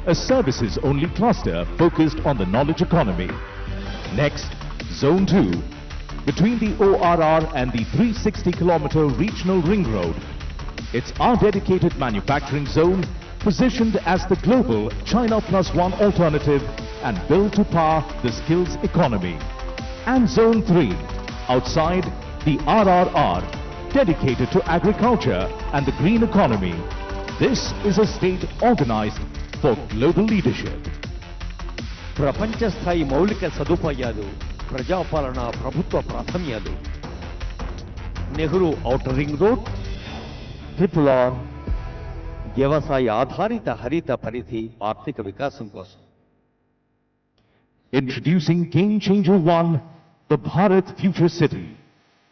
a services-only cluster focused on the knowledge economy. Next, Zone 2, between the ORR and the 360-kilometer regional ring road. It's our dedicated manufacturing zone, positioned as the global China Plus One alternative and built to power the skills economy. And Zone 3, outside the RRR, dedicated to agriculture and the green economy. This is a state organized for global leadership. ప్రపంచ స్థాయి మౌలిక సదుపాయాలు, ప్రజాపాలన, ప్రభుత్వ ప్రాధాన్యాలు. Nehru outer ring road, triple R, వ్యవసాయ ఆధారిత హరిత పరిధి ఆర్థిక వికాసం కోసం. Introducing Game Changer 1, the Bharat Future City,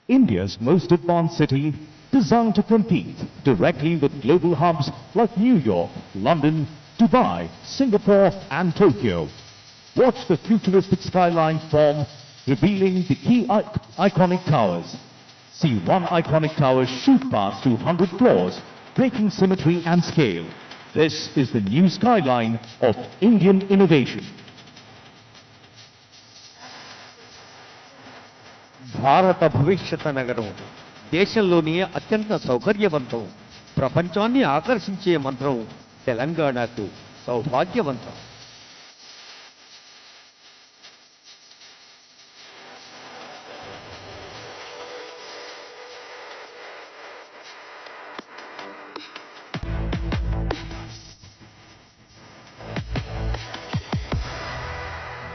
India's most advanced city designed to compete directly with global hubs like New York, London, Dubai, Singapore and Tokyo. Watch the futuristic skyline form, revealing the key iconic towers. See one iconic tower shoot past 200 floors, breaking symmetry and scale. This is the new skyline of Indian innovation. భారత భవిష్యత్ నగరం దేశంలోనే అత్యంత సౌకర్యవంతం, ప్రపంచాన్ని ఆకర్షించే మంత్రం తెలంగాణకు సౌభాగ్యవంతం.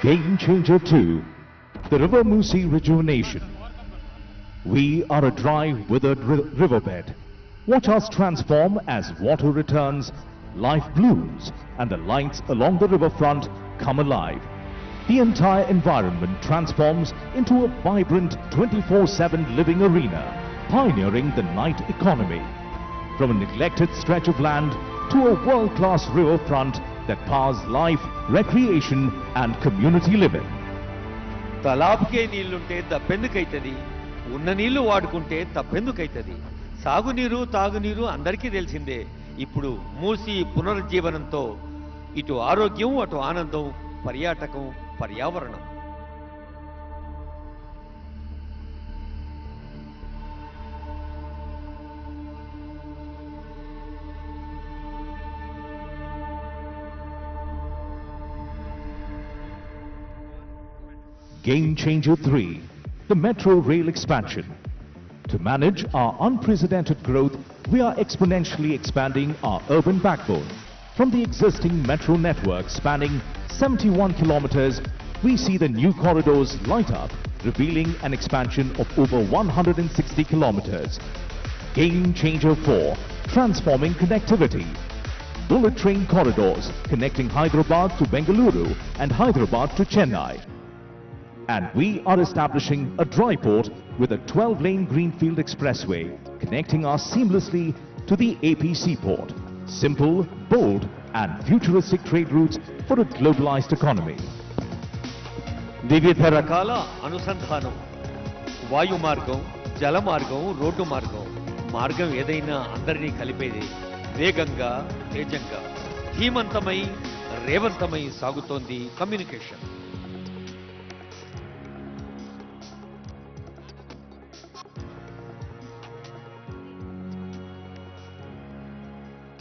Game Changer 2, the River Musi rejuvenation. We are a dry, withered riverbed. Watch us transform as water returns, life blooms, and the lights along the riverfront come alive. The entire environment transforms into a vibrant 24/7 living arena, pioneering the night economy. From a neglected stretch of land to a world-class riverfront that powers life, recreation, and community living. తలాబ్కే నీళ్లుంటే దప్పెందుకైతుంది, ఉన్న నీళ్లు వాడుకుంటే తప్పెందుకైతుంది. సాగునీరు తాగునీరు అందరికీ తెలిసిందే. ఇప్పుడు మూసి పునరుజ్జీవనంతో ఇటు ఆరోగ్యం, అటు ఆనందం, పర్యాటకం, పర్యావరణం. Game Changer 3, the metro rail expansion. To manage our unprecedented growth, we are exponentially expanding our urban backbone. From the existing metro network spanning 71 kilometers, we see the new corridors light up, revealing an expansion of over 160 kilometers. Game Changer 4, transforming connectivity. Bullet train corridors connecting Hyderabad to Bengaluru and Hyderabad to Chennai. And we are establishing a dry port with a 12-lane greenfield expressway connecting us seamlessly to the AP seaport. Simple, bold and futuristic trade routes for a globalized economy. వివిధ రకాల అనుసంధానం, వాయు మార్గం, జల మార్గం, road మార్గం. మార్గం ఏదైనా అందరినీ కలిపేది. వేగంగా, తేజంగా, ధీమంతమై, రేవంతమై సాగుతోంది communication.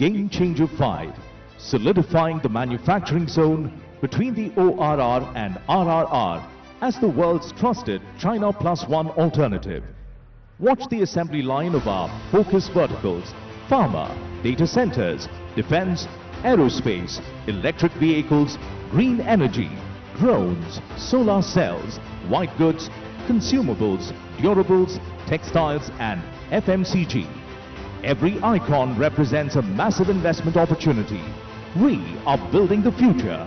Game Changer 5, solidifying the manufacturing zone between the ORR and RRR as the world's trusted China Plus One alternative. Watch the assembly line of our focus verticals: pharma, data centers, defense, aerospace, electric vehicles, green energy, drones, solar cells, white goods, consumables, durables, textiles and FMCG. Every icon represents a massive investment opportunity. We are building the future,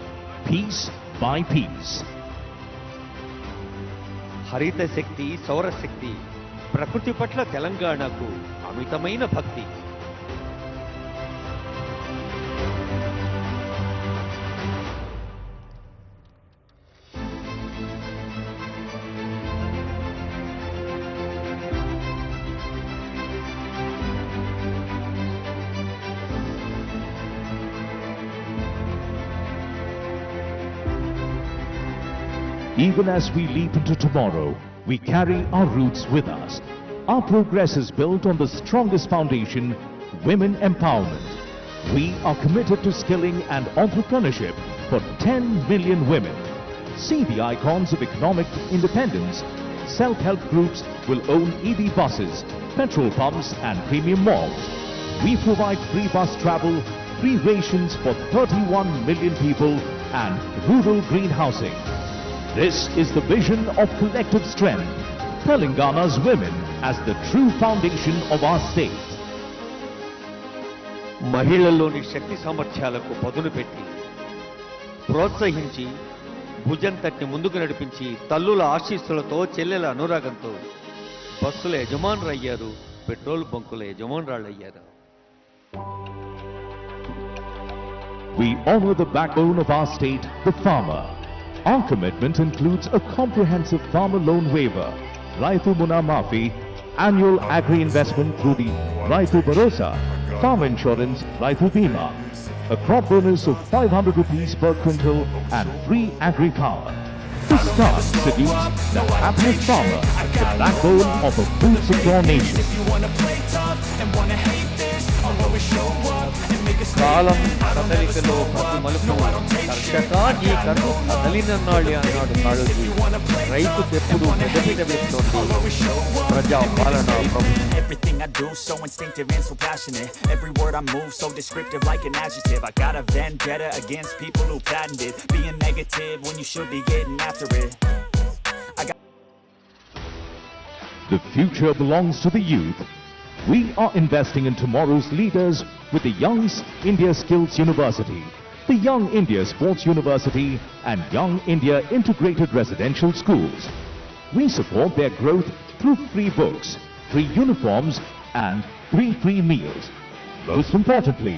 piece by piece. హరిత శక్తి, సౌరశక్తి, ప్రకృతి పట్ల తెలంగాణకు అమితమైన భక్తి. Even as we leap into tomorrow, we carry our roots with us. Our progress is built on the strongest foundation, women empowerment. We are committed to skilling and entrepreneurship for 10 million women. See the icons of economic independence. Self-help groups will own EV buses, petrol pumps and premium malls. We provide free bus travel, free rations for 31 million people and rural green housing. This is the vision of collective strength. Telangana's women as the true foundation of our state. మహిళల్లోని శక్తి సామర్థ్యాలకు పదును పెట్టి ప్రోత్సహించి భుజం తట్టి ముందుకు నడిపించి తల్లుల ఆశీస్సులతో చెల్లెల అనురాగంతో బస్సుల యజమానులయ్యారు, petrol బంకుల యజమానురాళ్ళయ్యారు. We honor the backbone of our state, the farmer. Our commitment includes a comprehensive farmer loan waiver, Raitu Muna Mafi, annual agri-investment through the Raitu Bharosa, farm insurance, Raitu Bima, a crop bonus of 500 rupees per quintal and free agri-power. This start seduces the happiest farmer, the backbone of a food-secure nation. కాలం కదలికలో ప్రతి మలుపు కర్షక నీ కన్ను కదలినన్నాళ్ళే అన్నాడు కాళోజీ. రైతుకు ఎప్పుడు మెదపిన వేస్తోంది ప్రజా పాలన ప్రభుత్వం. Everything I do so instinctive and so passionate. Every word I move so descriptive like an adjective. I got a vendetta against people who patented being negative when you should be getting after it. The future belongs to the youth. We are investing in tomorrow's leaders with the Young India Skills University, the Young India Sports University and Young India Integrated Residential Schools. We support their growth through free books, free uniforms and free meals. Most importantly,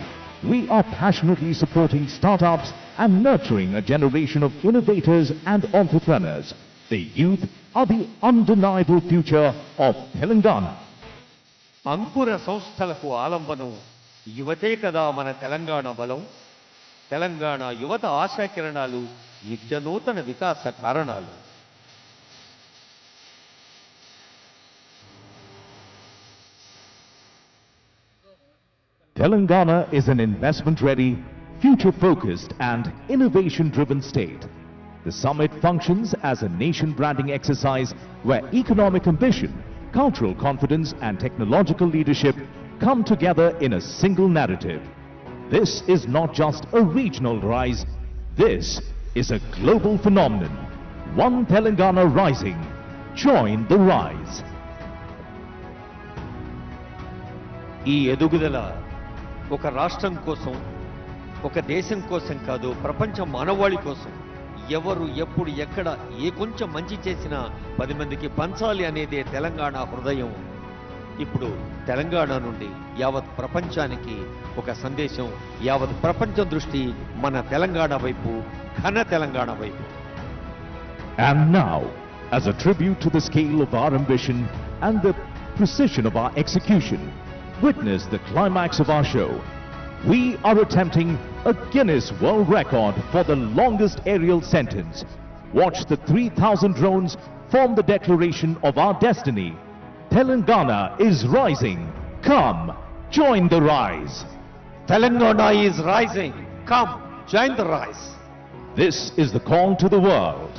we are passionately supporting startups and nurturing a generation of innovators and entrepreneurs. The youth are the undeniable future of Telangana. అంకుర సంస్థలకు ఆలంబనం యువతే కదా మన తెలంగాణ బలం. తెలంగాణ యువత ఆశాకిరణాలు, నిత్య నూతన వికాస కారణాలు. Telangana is an investment-ready, future-focused and innovation-driven state. The summit functions as a nation branding exercise where economic ambition, cultural confidence and technological leadership come together in a single narrative. This is not just a regional rise, this is a global phenomenon. One Telangana rising. Join the rise. ఈ ఎదుగుదల ఒక రాష్ట్రం కోసం, ఒక దేశం కోసం కాదు, ప్రపంచ మానవాళి కోసం. ఎవరు ఎప్పుడు ఎక్కడ ఏ కొంచెం మంచి చేసినా 10 మందికి పంచాలి అనేదే తెలంగాణ హృదయం. ఇప్పుడు తెలంగాణ నుండి యావత్ ప్రపంచానికి ఒక సందేశం, యావత్ ప్రపంచం దృష్టి మన తెలంగాణ వైపు, ఘన తెలంగాణ వైపు. And now, as a tribute to the scale of our ambition and the precision of our execution, witness the climax of our show. We are attempting a Guinness World Record for the longest aerial sentence. Watch the 3,000 drones form the declaration of our destiny. Telangana is rising. Come, join the rise. Telangana is rising. Come, join the rise. This is the call to the world.